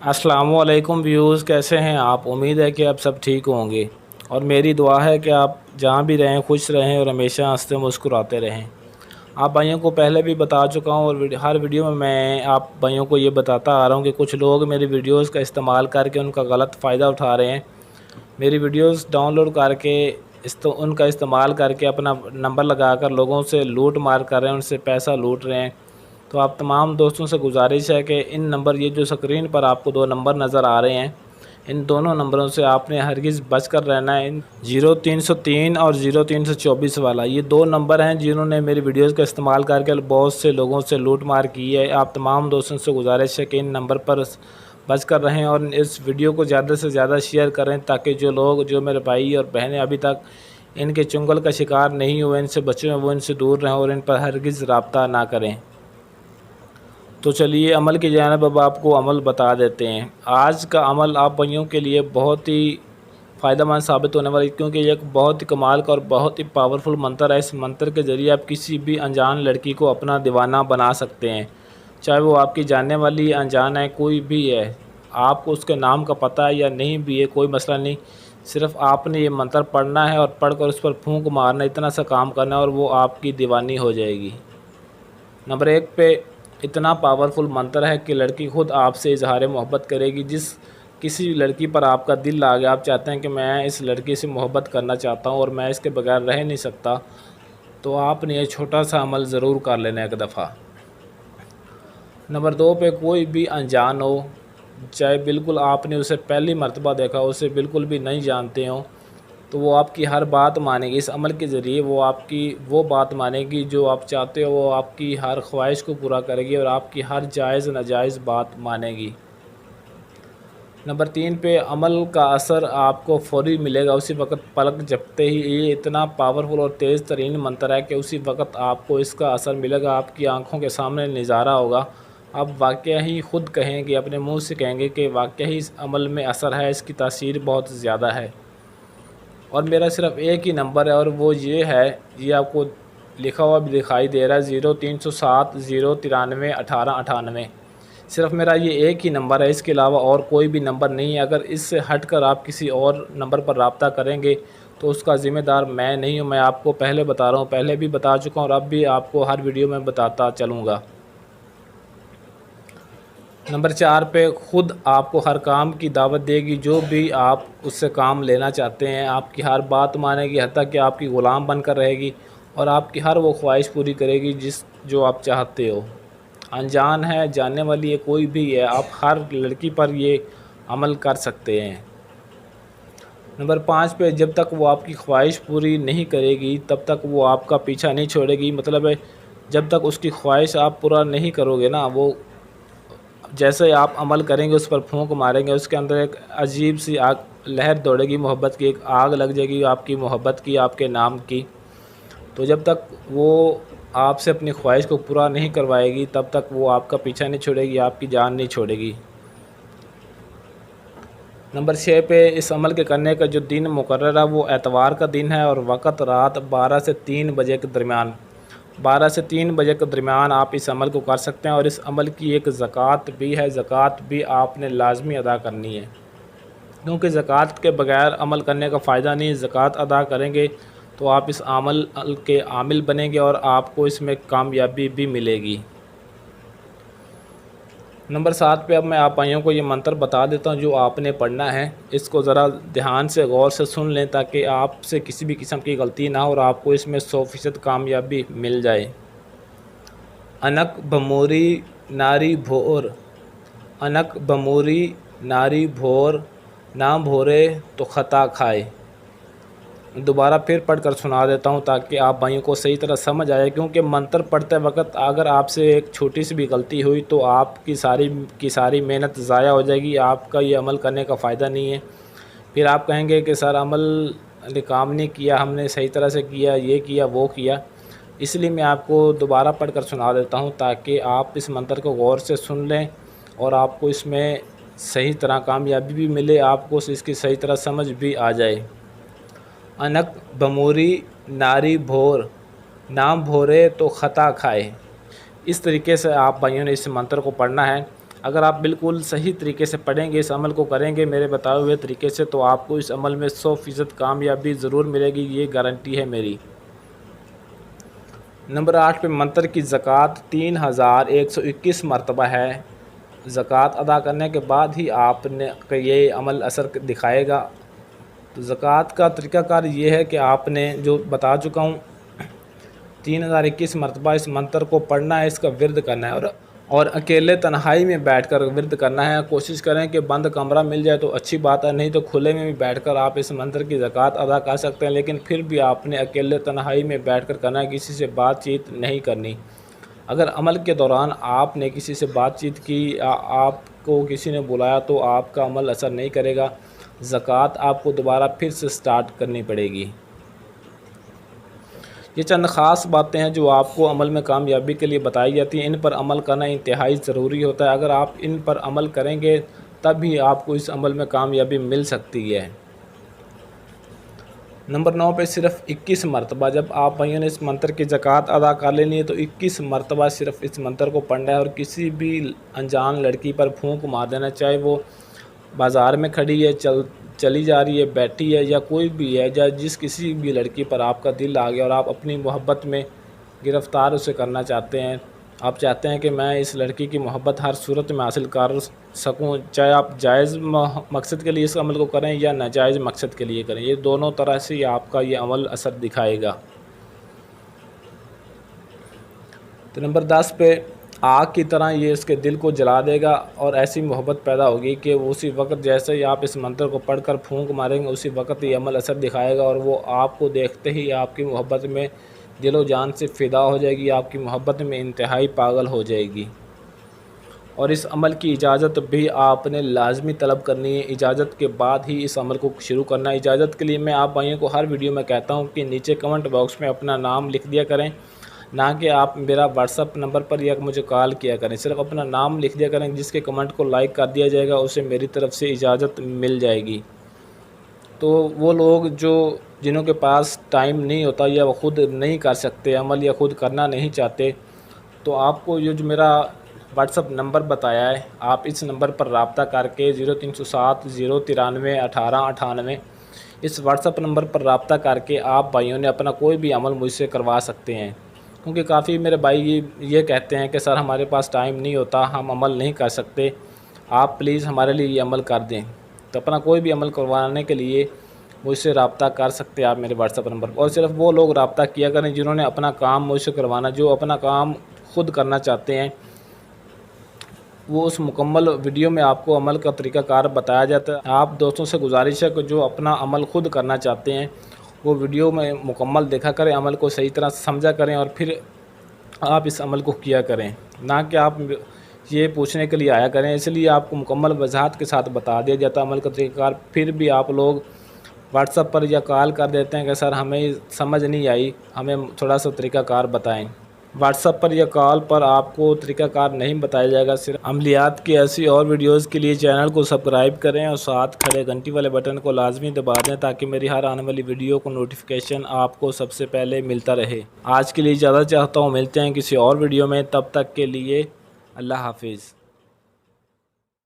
अस्सलामुअलैकुम व्यूज़, कैसे हैं आप। उम्मीद है कि आप सब ठीक होंगे और मेरी दुआ है कि आप जहाँ भी रहें खुश रहें और हमेशा हंसते मुस्कुराते रहें। आप भाइयों को पहले भी बता चुका हूँ और हर वीडियो में मैं आप भाइयों को ये बताता आ रहा हूँ कि कुछ लोग मेरी वीडियोस का इस्तेमाल करके उनका गलत फ़ायदा उठा रहे हैं। मेरी वीडियोस डाउनलोड करके उनका इस्तेमाल करके अपना नंबर लगाकर लोगों से लूट मार कर रहे हैं, उनसे पैसा लूट रहे हैं। तो आप तमाम दोस्तों से गुजारिश है कि इन नंबर, ये जो स्क्रीन पर आपको दो नंबर नज़र आ रहे हैं, इन दोनों नंबरों से आपने हरगिज़ बच कर रहना है। 0303 और 0324 वाला, ये दो नंबर हैं जिन्होंने मेरी वीडियोस का इस्तेमाल करके बहुत से लोगों से लूट मार की है। आप तमाम दोस्तों से गुजारिश है कि इन नंबर पर बच कर रहें और इस वीडियो को ज़्यादा से ज़्यादा शेयर करें ताकि जो मेरे भाई और बहनें अभी तक इनके चुंगल का शिकार नहीं हुए, इनसे बचे हुए, वो इनसे दूर रहें और इन पर हरगिज़ रब्ता ना करें। तो चलिए अमल की जानिब अब आपको अमल बता देते हैं। आज का अमल आप भाइयों के लिए बहुत ही फ़ायदेमंद साबित होने वाला है, क्योंकि ये एक बहुत ही कमाल का और बहुत ही पावरफुल मंत्र है। इस मंत्र के ज़रिए आप किसी भी अनजान लड़की को अपना दीवाना बना सकते हैं, चाहे वो आपकी जानने वाली अनजान है, कोई भी है। आपको उसके नाम का पता है या नहीं भी है, कोई मसला नहीं। सिर्फ़ आपने ये मंत्र पढ़ना है और पढ़कर उस पर फूंक मारना, इतना सा काम करना है और वो आपकी दीवानी हो जाएगी। नंबर 1 पे इतना पावरफुल मंत्र है कि लड़की खुद आपसे इजहार मोहब्बत करेगी। जिस किसी लड़की पर आपका दिल आ गया, आप चाहते हैं कि मैं इस लड़की से मोहब्बत करना चाहता हूँ और मैं इसके बगैर रह नहीं सकता, तो आपने ये छोटा सा अमल ज़रूर कर लेना एक दफ़ा। नंबर 2 पे कोई भी अनजान हो, चाहे बिल्कुल आपने उसे पहली मर्तबा देखा, उसे बिल्कुल भी नहीं जानते हो, तो वो आपकी हर बात मानेगी। इस अमल के ज़रिए वो आपकी वो बात मानेगी जो आप चाहते हो, वो आपकी हर ख्वाहिश को पूरा करेगी और आपकी हर जायज़ नाजायज़ बात मानेगी। नंबर 3 पे अमल का असर आपको फ़ौरी मिलेगा, उसी वक्त पलक झपकते ही। ये इतना पावरफुल और तेज़ तरीन मंत्र है कि उसी वक्त आपको इसका असर मिलेगा, आपकी आंखों के सामने नज़ारा होगा। आप वाक़या ही ख़ुद कहेंगे, अपने मुँह से कहेंगे कि वाक़या ही इस अमल में असर है, इसकी तासीर बहुत ज़्यादा है। और मेरा सिर्फ़ एक ही नंबर है और वो ये है, ये आपको लिखा हुआ भी दिखाई दे रहा है, 0307 093 1898। सिर्फ़ मेरा ये एक ही नंबर है, इसके अलावा और कोई भी नंबर नहीं है। अगर इससे हटकर आप किसी और नंबर पर रब्ता करेंगे तो उसका ज़िम्मेदार मैं नहीं हूँ। मैं आपको पहले बता रहा हूँ, पहले भी बता चुका हूँ और अब भी आपको हर वीडियो में बताता चलूँगा। नंबर 4 पे ख़ुद आपको हर काम की दावत देगी, जो भी आप उससे काम लेना चाहते हैं। आपकी हर बात मानेगी, हत्ता कि आपकी ग़ुलाम बनकर रहेगी और आपकी हर वो ख्वाहिश पूरी करेगी जो आप चाहते हो। अनजान है, जानने वाली है, कोई भी है, आप हर लड़की पर ये अमल कर सकते हैं। नंबर 5 पे जब तक वो आपकी ख्वाहिश पूरी नहीं करेगी तब तक वो आपका पीछा नहीं छोड़ेगी। मतलब है, जब तक उसकी ख्वाहिश आप पूरा नहीं करोगे ना, वो जैसे आप अमल करेंगे, उस पर फूंक मारेंगे, उसके अंदर एक अजीब सी आग लहर दौड़ेगी, मोहब्बत की एक आग लग जाएगी, आपकी मोहब्बत की, आपके नाम की। तो जब तक वो आपसे अपनी ख्वाहिश को पूरा नहीं करवाएगी तब तक वो आपका पीछा नहीं छोड़ेगी, आपकी जान नहीं छोड़ेगी। नंबर 6 पे इस अमल के करने का जो दिन मुकर्रर है वो एतवार का दिन है और वक़्त रात 12 से 3 बजे के दरमियान, 12 से 3 बजे के दरमियान आप इस अमल को कर सकते हैं। और इस अमल की एक ज़कात भी है, ज़कात भी आपने लाजमी अदा करनी है, क्योंकि ज़कात के बगैर अमल करने का फ़ायदा नहीं। ज़कात अदा करेंगे तो आप इस अमल के आमिल बनेंगे और आपको इसमें कामयाबी भी मिलेगी। नंबर 7 पे अब मैं आप भाइयों को ये मंत्र बता देता हूँ जो आपने पढ़ना है। इसको ज़रा ध्यान से गौर से सुन लें ताकि आपसे किसी भी किस्म की गलती ना हो और आपको इसमें 100% कामयाबी मिल जाए। अनक बमोरी नारी भोर, अनक बमोरी नारी भोर, ना भोरे तो ख़ता खाए। दोबारा फिर पढ़कर सुना देता हूँ ताकि आप भाइयों को सही तरह समझ आए, क्योंकि मंत्र पढ़ते वक्त अगर आपसे एक छोटी सी भी गलती हुई तो आपकी सारी मेहनत ज़ाया हो जाएगी, आपका ये अमल करने का फ़ायदा नहीं है। फिर आप कहेंगे कि सर अमल ने काम नहीं किया, हमने सही तरह से किया, ये किया वो किया। इसलिए मैं आपको दोबारा पढ़कर सुना देता हूँ ताकि आप इस मंत्र को गौर से सुन लें और आपको इसमें सही तरह कामयाबी भी मिले, आपको इसकी सही तरह समझ भी आ जाए। अनक बमोरी नारी भोर, नाम भोरे तो ख़ता खाए। इस तरीके से आप भाइयों ने इस मंत्र को पढ़ना है। अगर आप बिल्कुल सही तरीके से पढ़ेंगे, इस अमल को करेंगे मेरे बताए हुए तरीके से, तो आपको इस अमल में 100% कामयाबी ज़रूर मिलेगी, ये गारंटी है मेरी। नंबर 8 पे मंत्र की ज़कात 3121 मरतबा है। ज़कात अदा करने के बाद ही आपने ये अमल असर दिखाएगा। तो ज़कात का तरीक़ाकार ये है कि आपने जो बता चुका हूँ 3021 मरतबा इस मंत्र को पढ़ना है, इसका विर्द करना है और अकेले तन्हाई में बैठकर विर्द करना है। कोशिश करें कि बंद कमरा मिल जाए तो अच्छी बात है, नहीं तो खुले में भी बैठकर आप इस मंत्र की ज़कात अदा कर सकते हैं, लेकिन फिर भी आपने अकेले तन्हाई में बैठकर करना है, किसी से बातचीत नहीं करनी। अगर अमल के दौरान आपने किसी से बातचीत की, आपको किसी ने बुलाया, तो आपका अमल असर नहीं करेगा, ज़कात आपको दोबारा फिर से स्टार्ट करनी पड़ेगी। ये चंद ख़ास बातें हैं जो आपको अमल में कामयाबी के लिए बताई जाती हैं। इन पर अमल करना इंतहाई ज़रूरी होता है। अगर आप इन पर अमल करेंगे तब ही आपको इस अमल में कामयाबी मिल सकती है। नंबर 9 पे सिर्फ़ 21 मरतबा, जब आप भाइयों ने इस मंत्र की ज़कात अदा कर लेनी है तो 21 मरतबा सिर्फ़ इस मंत्र को पढ़ना है और किसी भी अनजान लड़की पर फूंक मार देना, चाहे वो बाज़ार में खड़ी है, चली जा रही है, बैठी है, या कोई भी है, या जिस किसी भी लड़की पर आपका दिल आ गया और आप अपनी मोहब्बत में गिरफ़्तार उसे करना चाहते हैं, आप चाहते हैं कि मैं इस लड़की की मोहब्बत हर सूरत में हासिल कर सकूं, चाहे आप जायज़ मकसद के लिए इस अमल को करें या नाजायज़ मकसद के लिए करें, ये दोनों तरह से आपका ये अमल असर दिखाएगा। तो नंबर 10 पे आग की तरह ये इसके दिल को जला देगा और ऐसी मोहब्बत पैदा होगी कि उसी वक्त जैसे ही आप इस मंत्र को पढ़कर फूंक मारेंगे, उसी वक्त ये अमल असर दिखाएगा और वो आपको देखते ही आपकी मोहब्बत में दिलो जान से फ़िदा हो जाएगी, आपकी मोहब्बत में इंतहाई पागल हो जाएगी। और इस अमल की इजाज़त भी आपने लाजमी तलब करनी है, इजाज़त के बाद ही इस अमल को शुरू करना है। इजाज़त के लिए मैं आप भाइयों को हर वीडियो में कहता हूँ कि नीचे कमेंट बॉक्स में अपना नाम लिख दिया करें, ना कि आप मेरा व्हाट्सअप नंबर पर या मुझे कॉल किया करें, सिर्फ अपना नाम लिख दिया करें, जिसके कमेंट को लाइक कर दिया जाएगा उसे मेरी तरफ़ से इजाज़त मिल जाएगी। तो वो लोग जिन्हों के पास टाइम नहीं होता या वो ख़ुद नहीं कर सकते अमल या ख़ुद करना नहीं चाहते, तो आपको ये जो मेरा व्हाट्सअप नंबर बताया है, आप इस नंबर पर रब्ता करके 0307 093 1898 इस व्हाट्सअप नंबर पर रब्ता करके आप भाइयों ने अपना कोई भी अमल मुझसे करवा सकते हैं। क्योंकि काफ़ी मेरे भाई ये कहते हैं कि सर हमारे पास टाइम नहीं होता, हम अमल नहीं कर सकते, आप प्लीज़ हमारे लिए ये अमल कर दें। तो अपना कोई भी अमल करवाने के लिए मुझसे रब्ता कर सकते हैं आप मेरे व्हाट्सअप नंबर पर। और सिर्फ वो लोग रब्ता किया करें जिन्होंने अपना काम मुझसे करवाना, जो अपना काम खुद करना चाहते हैं। वो उस मुकम्मल वीडियो में आपको अमल का तरीक़ाकार बताया जाता है। आप दोस्तों से गुजारिश है कि जो अपना अमल खुद करना चाहते हैं वो वीडियो में मुकम्मल देखा करें, अमल को सही तरह समझा करें और फिर आप इस अमल को किया करें, ना कि आप ये पूछने के लिए आया करें। इसलिए आपको मुकम्मल वजाहत के साथ बता दिया जाता है अमल का तरीक़ाकार, फिर भी आप लोग व्हाट्सएप पर या कॉल कर देते हैं कि सर हमें समझ नहीं आई, हमें थोड़ा सा तरीक़ाकार बताएं। व्हाट्सएप पर या कॉल पर आपको तरीक़ाकार नहीं बताया जाएगा। सिर्फ अमलियात की ऐसी और वीडियोस के लिए चैनल को सब्सक्राइब करें और साथ खड़े घंटी वाले बटन को लाजमी दबा दें ताकि मेरी हर आने वाली वीडियो को नोटिफिकेशन आपको सबसे पहले मिलता रहे। आज के लिए ज़्यादा चाहता हूँ, मिलते हैं किसी और वीडियो में, तब तक के लिए अल्लाह हाफिज़।